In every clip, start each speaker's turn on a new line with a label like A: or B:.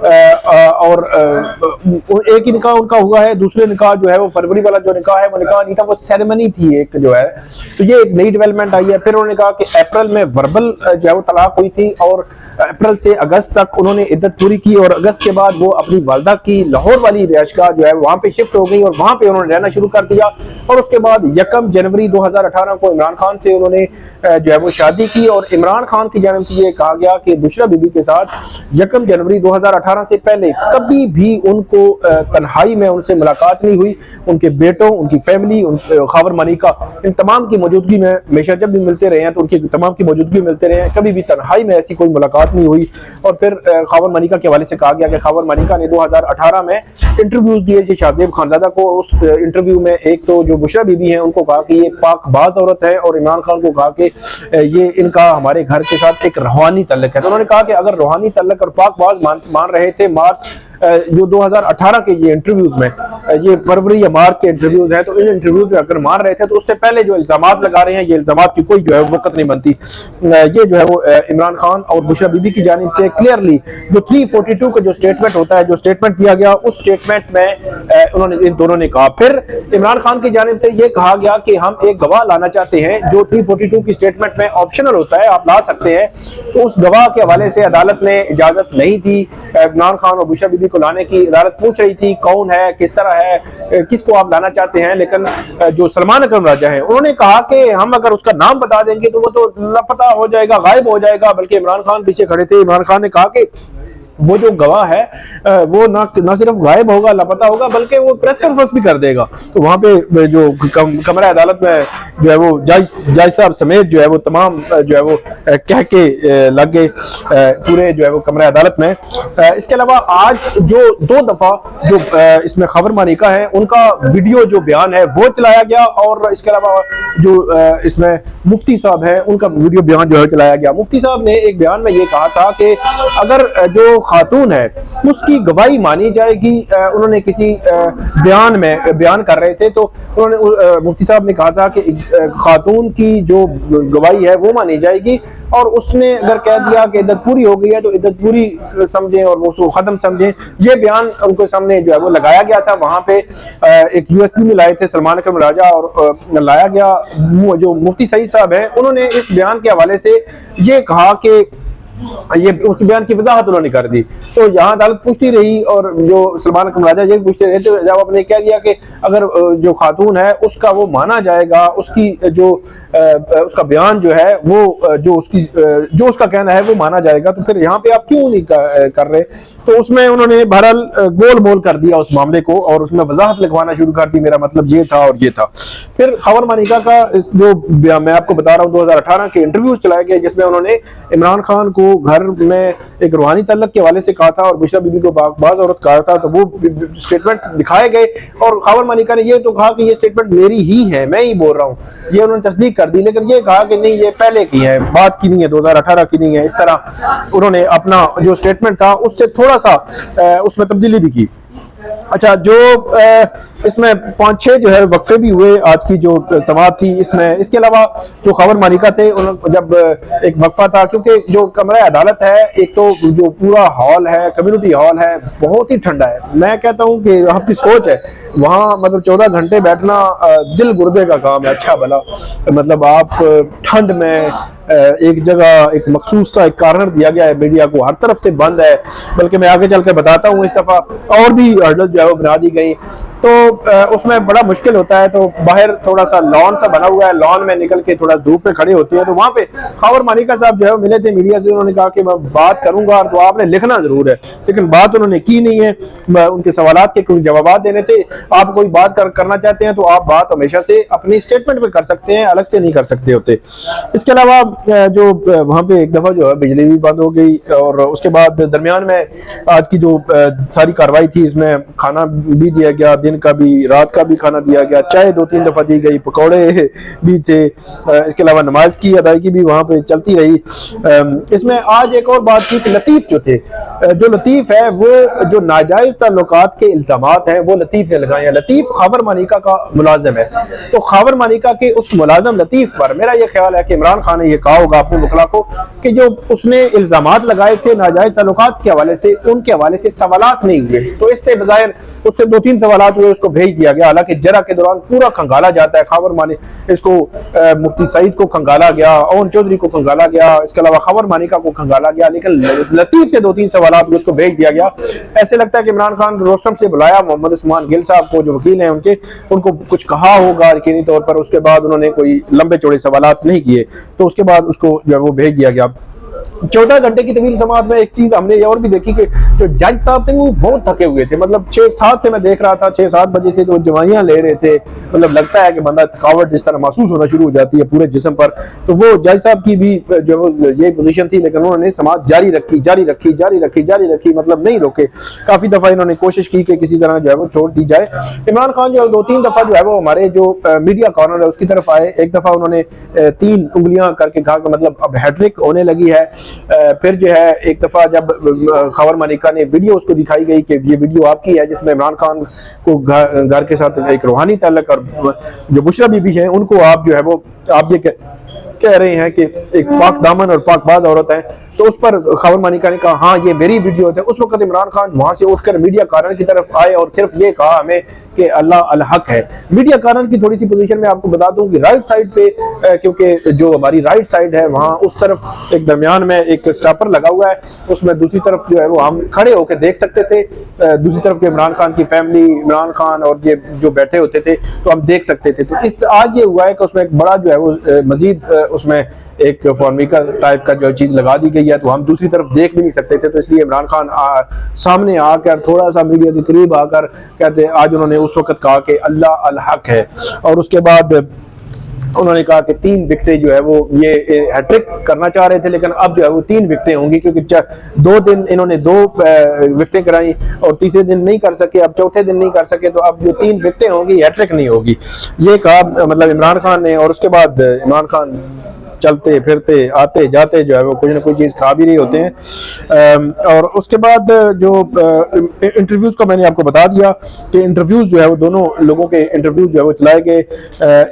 A: اور ایک ہی نکاح ان کا ہوا ہے, دوسرے نکاح جو ہے وہ فروری والا جو نکاح ہے وہ نکاح نہیں تھا, وہ سیریمنی تھی ایک جو ہے. تو یہ ایک نئی ڈیولپمنٹ آئی ہے. پھر انہوں نے کہا کہ اپریل میں وربل جو ہے وہ طلاق ہوئی تھی, اور اپریل سے اگست تک انہوں نے عدت پوری کی, اور اگست کے بعد وہ اپنی والدہ کی لاہور والی رہائش گاہ جو ہے وہاں پہ شفٹ ہو گئی, اور وہاں پہ انہوں نے رہنا شروع کر دیا. اور اس کے بعد 1 جنوری 2018 کو عمران خان سے انہوں نے جو ہے وہ شادی کی, اور عمران خان کی جانب سے یہ کہا گیا کہ بشریٰ بی بی کے ساتھ 1 جنوری 2018 سے پہلے کبھی بھی ان کو تنہائی میں ان سے ملاقات نہیں ہوئی. ان کے بیٹوں, ان کی فیملی, خاور مانیکا, ان تمام کی موجودگی میں ہمیشہ جب بھی ملتے رہے ہیں تو ان کی تمام کی موجودگی میں ملتے رہے ہیں, کبھی بھی تنہائی میں ایسی کوئی ملاقات نہیں ہوئی. اور پھر خاور مانیکا کے حوالے سے کہا گیا کہ خاور مانیکا نے 2018 میں انٹرویوز دیے تھے شاہزیب خانزادہ کو. اس انٹرویو میں ایک تو جو بشریٰ بی بی ہیں ان کو کہا کہ یہ پاک باز عورت ہے, اور عمران خان کو کہا کہ یہ ان کا ہمارے گھر کے ساتھ ایک روحانی تعلق ہے. تو انہوں نے کہا کہ اگر روحانی تعلق اور پاک باز مان رہے تھے مارچ جو 2018 کے یہ انٹرویوز میں, یہ فروری یا مارچ کے انٹرویوز ہیں, تو ان انٹرویوز میں اگر مان رہے تھے تو اس سے پہلے جو الزامات لگا رہے ہیں یہ الزامات کی کوئی جو ہے وقت نہیں بنتی. یہ جو ہے وہ عمران خان اور بشریٰ بی بی کی جانب سے کلیئرلی جو 342 کا جو سٹیٹمنٹ ہوتا ہے, جو سٹیٹمنٹ دیا گیا, اس سٹیٹمنٹ میں انہوں نے ان دونوں نے کہا. پھر عمران خان کی جانب سے یہ کہا گیا کہ ہم ایک گواہ لانا چاہتے ہیں جو 342 کی سٹیٹمنٹ میں آپشنل ہوتا ہے, آپ لا سکتے ہیں. تو اس گواہ کے حوالے سے عدالت نے اجازت نہیں دی عمران خان اور بشریٰ بی بی کو لانے کی. عدالت پوچھ رہی تھی کون ہے, کس طرح ہے, کس کو آپ لانا چاہتے ہیں, لیکن جو سلمان اکرم راجہ ہیں انہوں نے کہا کہ ہم اگر اس کا نام بتا دیں گے تو وہ تو لاپتہ ہو جائے گا, غائب ہو جائے گا. بلکہ عمران خان پیچھے کھڑے تھے. عمران خان نے کہا کہ وہ جو گواہ ہے وہ نہ صرف غائب ہوگا, لاپتہ ہوگا, بلکہ وہ پریس کانفرنس بھی کر دے گا. تو وہاں پہ جو کمرہ عدالت میں جو ہے وہ جج صاحب سمیت جو ہے وہ تمام جو ہے وہ کہہ کے لگ گئے پورے جو ہے وہ کمرہ عدالت میں. اس کے علاوہ آج جو 2 دفعہ جو اس میں خاور مانیکا ہے ان کا ویڈیو جو بیان ہے وہ چلایا گیا, اور اس کے علاوہ جو اس میں مفتی صاحب ہیں ان کا ویڈیو بیان جو ہے چلایا گیا. مفتی صاحب نے ایک بیان میں یہ کہا تھا کہ اگر جو خاتون ہے اس کی گواہی مانی جائے گی, انہوں نے کسی بیان میں بیان کر رہے تھے تو انہوں نے مفتی صاحب نے کہا تھا کہ خاتون کی جو گواہی ہے وہ مانی جائے گی, اور اس نے اگر کہہ دیا کہ عدت پوری ہو گئی ہے تو عدت پوری سمجھیں اور وہ اس کو ختم سمجھیں. یہ بیان ان کے سامنے جو ہے وہ لگایا گیا تھا. وہاں پہ ایک USB میں لائے تھے سلمان اکرم راجہ, اور لایا گیا. جو مفتی سعید صاحب ہیں انہوں نے اس بیان کے حوالے سے یہ کہا کہ یہ اس بیان کی وضاحت انہوں نے کر دی. تو یہاں عدالت پوچھتی رہی, اور جو سلمان اکرم راجہ یہ پوچھتے رہے, تو جب آپ نے کہہ دیا کہ اگر جو خاتون ہے اس کا وہ مانا جائے گا, اس کی جو اس کا بیان جو ہے وہ جو اس کا کہنا ہے وہ مانا جائے گا, تو پھر یہاں پہ آپ کیوں نہیں کر رہے. تو اس میں انہوں نے بہرحال گول مول کر دیا اس معاملے کو, اور اس میں وضاحت لگوانا شروع کر دی, میرا مطلب یہ تھا اور یہ تھا. پھر خاور مانیکا کا جو میں آپ کو بتا رہا ہوں 2018 کے انٹرویوز چلائے گئے, جس میں انہوں نے عمران خان کو گھر میں ایک روحانی تعلق کے حوالے سے کہا تھا, اور بشریٰ بی بی کو بعض عورت کہا تھا. تو وہ سٹیٹمنٹ دکھائے گئے, اور خاور مانیکا نے یہ تو کہا کہ یہ سٹیٹمنٹ میری ہی ہے, میں ہی بول رہا ہوں. یہ انہوں نے تصدیق کر دی, لیکن یہ کہا کہ نہیں یہ پہلے کی ہے, بات کی نہیں ہے, 2018 کی نہیں ہے. اس طرح انہوں نے اپنا جو سٹیٹمنٹ تھا اس سے تھوڑا سا اس میں تبدیلی بھی کی. اچھا, جو اس میں 5-6 جو ہے وقفے بھی ہوئے آج کی جو سماعت تھی اس میں. اس کے علاوہ جو خاور مانیکا تھے جب ایک وقفہ تھا, کیونکہ جو کمرہ عدالت ہے ایک تو جو پورا ہال ہے, کمیونٹی ہال ہے, بہت ہی ٹھنڈا ہے. میں کہتا ہوں کہ آپ کی سوچ ہے وہاں مطلب 14 گھنٹے بیٹھنا دل گردے کا کام ہے. اچھا بھلا مطلب آپ ٹھنڈ میں ایک جگہ ایک مخصوص سا ایک کارنر دیا گیا ہے, میڈیا کو ہر طرف سے بند ہے. بلکہ میں آگے چل کے بتاتا ہوں, اس دفعہ اور بھی ہرڈل جو ہے وہ بنا دی گئی, تو اس میں بڑا مشکل ہوتا ہے. تو باہر تھوڑا سا لان سا بنا ہوا ہے, لان میں نکل کے تھوڑا دھوپ پہ کھڑے ہوتے ہیں. تو وہاں پہ خاور مانیکا صاحب جو ہے ملے تھے میڈیا سے, انہوں نے کہا کہ میں بات کروں گا, تو آپ نے لکھنا ضرور ہے, لیکن بات انہوں نے کی نہیں ہے. ان کے سوالات کے کوئی جوابات دینے تھے. آپ کوئی بات کرنا چاہتے ہیں تو آپ بات ہمیشہ سے اپنی سٹیٹمنٹ میں کر سکتے ہیں, الگ سے نہیں کر سکتے ہوتے. اس کے علاوہ جو وہاں پہ ایک دفعہ جو ہے بجلی بھی بند ہو گئی, اور اس کے بعد درمیان میں آج کی جو ساری کاروائی تھی اس میں کھانا بھی دیا گیا, دن کا بھی رات کا بھی کھانا دیا گیا, چائے 2-3 دفعہ دی گئی, پکوڑے بھی تھے, اس کے علاوہ نماز کی ادائیگی بھی وہاں پہ چلتی رہی. اس میں آج ایک اور بات کی کہ لطیف جو تھے, جو لطیف ہے وہ جو ناجائز تعلقات کے الزامات ہیں وہ لطیف نے لگائے ہیں. لطیف خاور مانیکا کا ملازم ہے, تو خاور مانیکا کے اس ملازم لطیف پر میرا یہ خیال ہے کہ عمران خان نے یہ کہا ہوگا اپنے وکلا کو کہ جو اس نے الزامات لگائے تھے ناجائز تعلقات کے حوالے سے, ان کے حوالے سے سوالات نہیں ہوئے, تو اس سے بظاہر اس سے 2-3 سوالات ہوئے, اس کو بھیج دیا گیا. حالانکہ جرا کے دوران پورا کھنگالا جاتا ہے, خاور مانیکا اس کو مفتی سعید کو کھنگالا گیا, اون چودھری کو کھنگالا گیا, اس کے علاوہ خاور مانیکا کو کھنگالا گیا, لیکن لطیف سے 2-3 سوالات ہوئے, اس کو بھیج دیا گیا. ایسے لگتا ہے کہ عمران خان روستم سے بلایا محمد عثمان گل صاحب کو, جو وکیل ہیں ان کو کچھ کہا ہوگا یقینی طور پر, اس کے بعد انہوں نے کوئی لمبے چوڑے سوالات نہیں کیے, تو اس کے بعد اس کو جو ہے وہ بھیج دیا گیا. 14 گھنٹے کی طویل سماعت میں ایک چیز ہم نے یہ اور بھی دیکھی کہ جو جج صاحب تھے وہ بہت تھکے ہوئے تھے. مطلب 6-7 سے میں دیکھ رہا تھا, 6-7 بجے سے تو دوائیاں لے رہے تھے. مطلب لگتا ہے کہ بندہ تھکاوٹ اس طرح محسوس ہونا شروع ہو جاتی ہے پورے جسم پر. تو وہ جج صاحب کی بھی جو یہ پوزیشن تھی, لیکن انہوں نے سماعت جاری رکھی, مطلب نہیں روکے. کافی دفعہ انہوں نے کوشش کی کہ کسی طرح جو ہے وہ چھوڑ دی جائے. عمران خان جو 2-3 دفعہ جو ہے وہ ہمارے جو میڈیا کارنر ہے اس کی طرف آئے. ایک دفعہ انہوں نے 3 انگلیاں کر کے کہا کہ مطلب اب ہیٹرک ہونے لگی ہے. پھر جو ہے ایک دفعہ جب خاور مانیکا نے ویڈیو اس کو دکھائی گئی کہ یہ ویڈیو آپ کی ہے, جس میں عمران خان کو گھر کے ساتھ ایک روحانی تعلق, اور جو بشرا بی بی ہیں ان کو آپ جو ہے وہ آپ یہ کہہ رہے ہیں کہ ایک پاک دامن اور پاک باز عورت ہے, تو اس پر خاور مانیکا نے کہا ہاں یہ میری ویڈیو ہے. اس وقت عمران خان وہاں سے اٹھ کر میڈیا کارنر کی طرف آئے اور صرف یہ کہا ہمیں کہ اللہ الحق ہے. میڈیا کارنر کی تھوڑی سی پوزیشن میں آپ کو بتا دوں کہ رائٹ سائڈ پہ, کیونکہ جو ہماری رائٹ سائڈ ہے وہاں اس طرف ایک درمیان میں ایک سٹاپر لگا ہوا ہے, اس میں دوسری طرف جو ہے وہ ہم کھڑے ہو کے دیکھ سکتے تھے. دوسری طرف کے عمران خان کی فیملی, عمران خان اور یہ جو بیٹھے ہوتے تھے تو ہم دیکھ سکتے تھے. تو آج یہ ہوا ہے کہ اس میں ایک بڑا جو ہے وہ مزید اس میں ایک فارمیکا ٹائپ کا جو چیز لگا دی گئی ہے, تو ہم دوسری طرف دیکھ بھی نہیں سکتے تھے. تو اس لیے عمران خان سامنے آ کر تھوڑا سا میڈیا کے قریب آ کر کہتے آج انہوں نے اس وقت کہا کہ اللہ الحق ہے, اور اس کے بعد انہوں نے کہا کہ 3 وکٹیں جو ہے وہ یہ ہیٹرک کرنا چاہ رہے تھے, لیکن اب جو ہے وہ 3 وکٹیں ہوں گی, کیونکہ 2 دن انہوں نے 2 وکٹیں کرائیں اور تیسرے دن نہیں کر سکے, اب چوتھے دن نہیں کر سکے, تو اب جو 3 وکٹیں ہوں گی ہیٹرک نہیں ہوگی, یہ کہا مطلب عمران خان نے. اور اس کے بعد عمران خان چلتے پھرتے آتے جاتے جو ہے وہ کچھ نہ کوئی چیز کھا بھی رہے ہوتے ہیں. اور اس کے بعد جو انٹرویوز کا میں نے آپ کو بتا دیا کہ انٹرویوز جو ہے وہ دونوں لوگوں کے انٹرویوز جو ہے وہ چلائے گئے.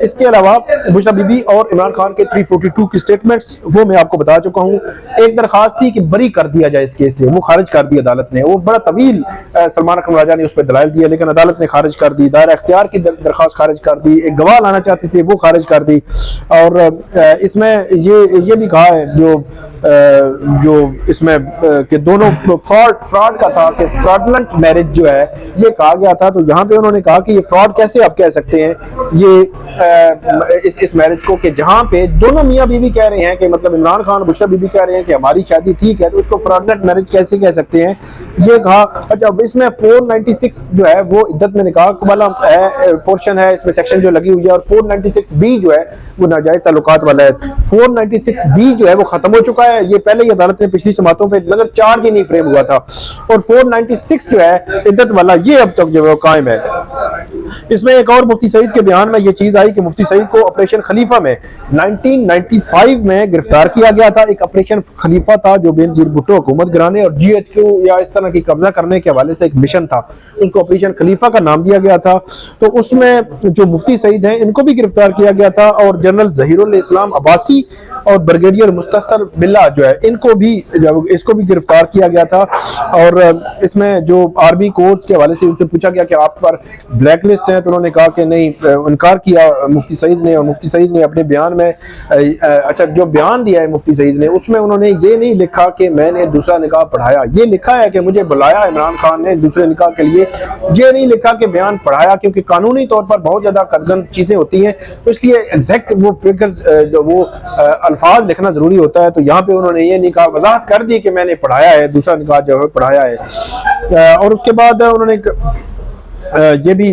A: اس کے علاوہ بشرا بی بی اور عمران خان کے 342 کی سٹیٹمنٹس وہ میں آپ کو بتا چکا ہوں. ایک درخواست تھی کہ بری کر دیا جائے اس کیس سے, وہ خارج کر دی عدالت نے. وہ بڑا طویل سلمان اکرم راجہ نے اس پہ دلائل دیا, لیکن عدالت نے خارج کر دی. دائرہ اختیار کی درخواست خارج کر دی. ایک گواہ لانا چاہتے تھے وہ خارج کر دی. اور اس میں یہ بھی کہا ہے جو اس میں کہ دونوں فراڈ کا تھا, کہ فراڈلنٹ میرج جو ہے یہ کہا گیا تھا. تو یہاں پہ انہوں نے کہا کہ یہ فراڈ کیسے آپ کہہ سکتے ہیں یہ اس میرج کو, کہ جہاں پہ دونوں میاں بیوی کہہ رہے ہیں کہ مطلب عمران خان اور بشرا بی بی کہہ رہے ہیں کہ ہماری شادی ٹھیک ہے, تو اس کو فراڈلنٹ میرج کیسے کہہ سکتے ہیں یہ کہا. اچھا, اس میں 496 جو ہے وہ عدت میں نکاح والا ہے پورشن ہے, اس میں سیکشن جو لگی ہوئی ہے, اور 496B جو ہے وہ ناجائز تعلقات والا ہے. 496B جو ہے وہ ختم ہو چکا ہے, یہ پہلے ہی عدالت نے پچھلی سماعتوں پہ مطلب چارج ہی نہیں فریم ہوا تھا, اور 496 جو ہے عدت والا یہ اب تک جو ہے وہ قائم ہے. اس میں ایک اور مفتی سعید کے بیان میں یہ چیز آئی کہ مفتی سعید کو آپریشن خلیفہ میں 1995 میں گرفتار کیا گیا تھا. ایک آپریشن خلیفہ تھا جو بینظیر بھٹو حکومت گرانے اور GHQ یا اس طرح کی قبضہ کرنے کے حوالے سے ایک مشن تھا, اس کو آپریشن خلیفہ کا نام دیا گیا تھا. تو اس میں جو مفتی سعید ہیں ان کو بھی گرفتار کیا گیا تھا, اور جنرل ظہیر الاسلام عباسی اور بریگیڈیئر مستثر باللہ جو ہے ان کو بھی اس کو بھی گرفتار کیا گیا تھا. اور اس میں جو آرمی کورس کے حوالے سے ان سے پوچھا گیا کہ آپ پر بلیک لسٹ ہے, تو انہوں نے کہا کہ نہیں, انکار کیا مفتی سعید نے. اور مفتی سعید نے اپنے بیان میں اچھا جو بیان دیا ہے مفتی سعید نے, اس میں انہوں نے یہ نہیں لکھا کہ میں نے دوسرا نکاح پڑھایا, یہ لکھا ہے کہ مجھے بلایا عمران خان نے دوسرے نکاح کے لیے, یہ نہیں لکھا کہ بیان پڑھایا, کیونکہ قانونی طور پر بہت زیادہ قدغن چیزیں ہوتی ہیں, تو اس لیے ایگزیکٹ وہ فگرز جو وہ الفاظ لکھنا ضروری ہوتا ہے. تو یہاں پہ انہوں نے یہ نہیں کہا, وضاحت کر دی کہ میں نے پڑھایا ہے, دوسرا نکاح جو ہے پڑھایا ہے. اور اس کے بعد انہوں نے یہ بھی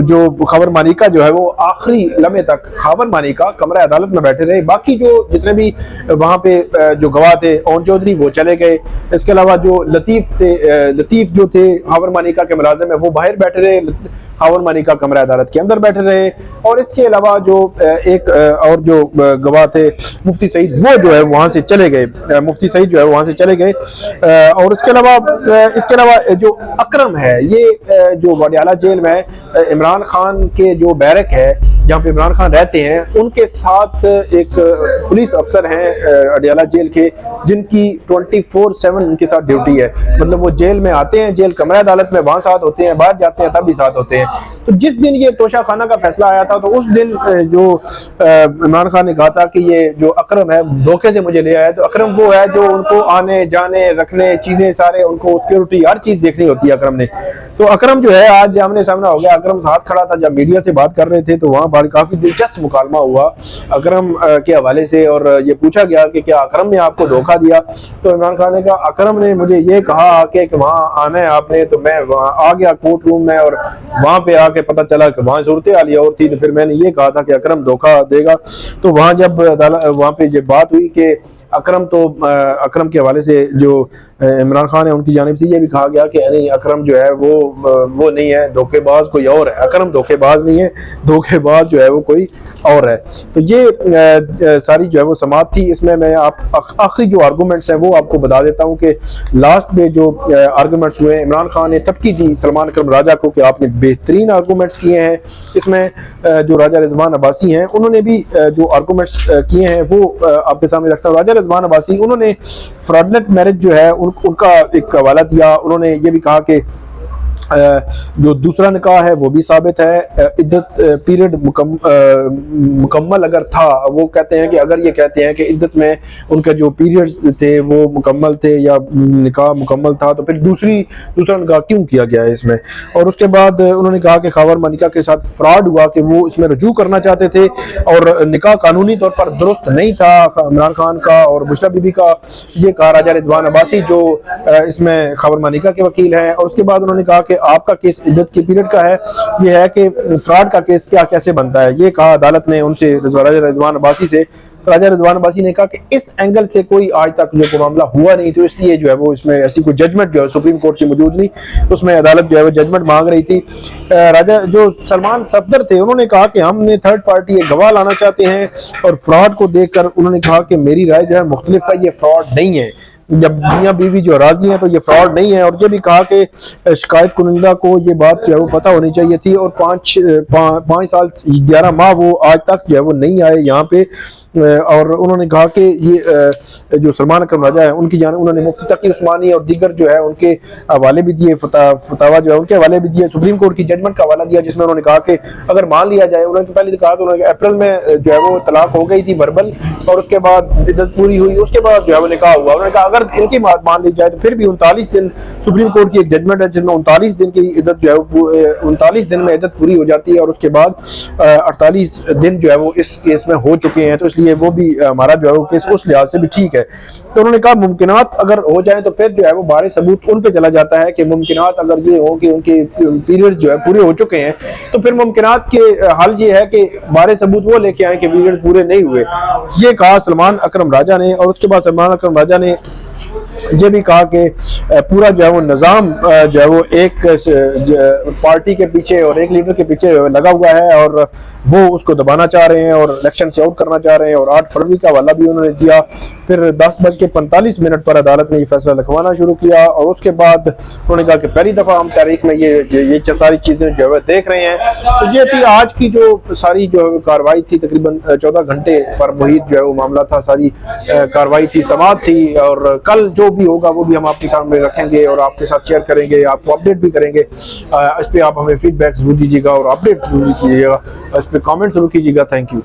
A: جو خاور مانیکا جو ہے وہ آخری لمحے تک خاور مانیکا کمرہ عدالت میں بیٹھے رہے. باقی جو جتنے بھی وہاں پہ جو گواہ تھے اون چودھری وہ چلے گئے. اس کے علاوہ جو لطیف جو تھے خاور مانیکا کے ملازم ہیں وہ باہر بیٹھے رہے. خاور مانی کا کمرہ عدالت کے اندر بیٹھے رہے، اور اس کے علاوہ جو ایک اور جو گواہ تھے مفتی سعید، وہ جو ہے وہاں سے چلے گئے، مفتی سعید جو ہے وہاں سے چلے گئے، اور اس کے علاوہ جو اکرم ہے، یہ جو وڈیالہ جیل میں عمران خان کے جو بیرک ہے جہاں پہ عمران خان رہتے ہیں، ان کے ساتھ ایک پولیس افسر ہیں اڈیالہ جیل کے، جن کی 24/7 ان کے ساتھ ڈیوٹی ہے، مطلب وہ جیل میں آتے ہیں، جیل کمرہ عدالت میں وہاں ساتھ ہوتے ہیں، باہر جاتے ہیں تب بھی ساتھ ہوتے ہیں۔ تو جس دن یہ توشہ خانہ کا فیصلہ آیا تھا، تو اس دن جو عمران خان نے کہا تھا کہ یہ جو اکرم ہے دھوکے سے مجھے لے آیا ہے، تو اکرم وہ ہے جو ان کو آنے جانے رکھنے چیزیں سارے ان کو سیکورٹی ہر چیز دیکھنی ہوتی ہے اکرم نے۔ تو اکرم جو ہے آج آمنے سامنا ہو گیا، اکرم ساتھ کھڑا تھا جب میڈیا سے بات کر رہے تھے، تو وہاں کافی دلچسپ مکالمہ ہوا اکرم کے حوالے سے، اور یہ پوچھا گیا کہ کیا اکرم نے آپ کو دھوکہ دیا؟ تو عمران خان نے کہا اکرم نے مجھے یہ کہا کہ وہاں آنا ہے آپ نے، تو میں وہاں آ گیا کورٹ روم میں، اور وہاں پہ آ کے پتہ چلا کہ وہاں صورتحال اور تھی، تو پھر میں نے یہ کہا تھا کہ اکرم دھوکہ دے گا۔ تو وہاں جب وہاں پہ یہ بات ہوئی کہ اکرم کے حوالے سے جو عمران خان ہے ان کی جانب سے یہ بھی کہا گیا کہ نہیں، اکرم جو ہے وہ نہیں ہے، دھوکے باز کوئی اور ہے، اکرم دھوکے باز نہیں ہے، دھوکے باز جو ہے وہ کوئی اور ہے۔ تو یہ ساری جو ہے وہ سماعت تھی۔ اس میں آخری جو آرگومنٹس ہیں وہ آپ کو بتا دیتا ہوں کہ لاسٹ میں جو آرگومنٹس ہوئے، عمران خان نے تبکی دی سلمان اکرم راجہ کو کہ آپ نے بہترین آرگومنٹس کیے ہیں۔ اس میں جو راجہ رضوان عباسی ہیں انہوں نے بھی جو آرگومنٹس کیے ہیں وہ آپ کے سامنے رکھتا ہوں۔ راجہ رضوان عباسی انہوں نے فراڈلنٹ میرج جو ہے ان کا ایک حوالہ دیا، انہوں نے یہ بھی کہا کہ جو دوسرا نکاح ہے وہ بھی ثابت ہے، عدت پیریڈ مکمل اگر تھا، وہ کہتے ہیں کہ اگر یہ کہتے ہیں کہ عدت میں ان کے جو پیریڈز تھے وہ مکمل تھے یا نکاح مکمل تھا، تو پھر دوسرا نکاح کیوں کیا گیا ہے اس میں؟ اور اس کے بعد انہوں نے کہا کہ خاور ملکہ کے ساتھ فراڈ ہوا کہ وہ اس میں رجوع کرنا چاہتے تھے، اور نکاح قانونی طور پر درست نہیں تھا عمران خان کا اور بشرا بی بی کا۔ یہ کہا راجہ رضوان عباسی جو اس میں خاور ملکہ کے وکیل ہیں۔ اور اس کے بعد انہوں نے کہا کہ آپ کا کیس عدت کے پیریڈ کا ہے، یہ ہے کہ فراڈ کا کیس کیسے بنتا ہے؟ یہ کہا عدالت نے ان سے راجہ رضوان عباسی سے۔ راجہ رضوان عباسی نے کہا کہ اس اینگل سے کوئی آج تک جو کوئی معاملہ ہوا نہیں، تو اس لیے جو ہے وہ اس میں ایسی کوئی ججمنٹ جو ہے سپریم کورٹ کی موجود نہیں، اس میں عدالت جو ہے وہ ججمنٹ مانگ رہی تھی۔ راجہ جو سلمان صفدر تھے انہوں نے کہا کہ ہم نے تھرڈ پارٹی ایک گواہ لانا چاہتے ہیں، اور فراڈ کو دیکھ کر انہوں نے کہا کہ میری رائے جو ہے مختلف ہے، یہ فراڈ نہیں ہے، جب میاں بیوی جو راضی ہیں تو یہ فراڈ نہیں ہے۔ اور یہ بھی کہا کہ شکایت کنندہ کو یہ بات جو ہے وہ پتہ ہونی چاہیے تھی، اور 5 سال 11 ماہ وہ آج تک جو ہے وہ نہیں آئے یہاں پہ۔ اور انہوں نے کہا کہ یہ جو سلمان اکرم راجہ ہے ان کی جانب انہوں نے مفتی تقی عثمانی اور دیگر جو ہے ان کے حوالے بھی دیے، فتاوا جو ہے ان کے حوالے بھی دیے، سپریم کورٹ کی ججمنٹ کا حوالہ دیا، جس میں انہوں نے کہا کہ اگر مان لیا جائے، انہوں نے پہلے کہا تو انہوں نے اپریل میں جو ہے وہ طلاق ہو گئی تھی وربل، اور اس کے بعد عدت پوری ہوئی، اس کے بعد جو ہے وہ نکاح ہوا۔ انہوں نے کہا اگر ان کی بات مان لی جائے تو پھر بھی 39 دن سپریم کورٹ کی ایک ججمنٹ ہے جس میں 39 دن کی عدت جو ہے 39 دن میں عدت پوری ہو جاتی ہے، اور اس کے بعد 48 دن جو ہے وہ اس کیس میں ہو چکے ہیں، تو اس لیے وہ بھی ہمارا جو ہے وہ کیس اس لحاظ سے بھی ٹھیک ہے۔ تو انہوں نے کہا ممکنات اگر ہو جائیں تو پھر جو ہے وہ بارے ثبوت ان پہ چلا جاتا ہے کہ ممکنات اگر یہ ہو کہ ان کے پیریڈ جو ہے پورے ہو چکے ہیں، تو پھر ممکنات کے حل یہ ہے کہ بارے ثبوت وہ لے کے آئیں کہ پیریڈ پورے نہیں ہوئے۔ یہ کہا سلمان اکرم راجہ نے۔ اور اس کے بعد سلمان اکرم راجہ نے یہ بھی کہا کہ پورا جو ہے وہ نظام جو ہے وہ ایک پارٹی کے پیچھے اور ایک لیڈر کے پیچھے لگا ہوا ہے، اور وہ اس کو دبانا چاہ رہے ہیں اور الیکشن سے آؤٹ کرنا چاہ رہے ہیں۔ اور 8 فروری کا حوالہ بھی انہوں نے دیا۔ پھر 10:45 پر عدالت نے یہ فیصلہ لکھوانا شروع کیا، اور اس کے بعد انہوں نے کہا کہ پہلی دفعہ ہم تاریخ میں یہ ساری چیزیں جو ہے دیکھ رہے ہیں۔ تو یہ تھی آج کی جو ساری جو کاروائی تھی، تقریباً 14 گھنٹے پر محیط جو ہے وہ معاملہ تھا، ساری کاروائی تھی، سماعت تھی، اور کل جو بھی ہوگا وہ بھی ہم آپ کے سامنے رکھیں گے اور آپ کے ساتھ شیئر کریں گے، آپ کو اپڈیٹ بھی کریں گے۔ اس پہ آپ ہمیں فیڈ بیک ضرور دیجیے گا اور اپڈیٹ ضرور کیجیے گا، اس پہ کامنٹ ضرور کیجیے گا۔ Thank you.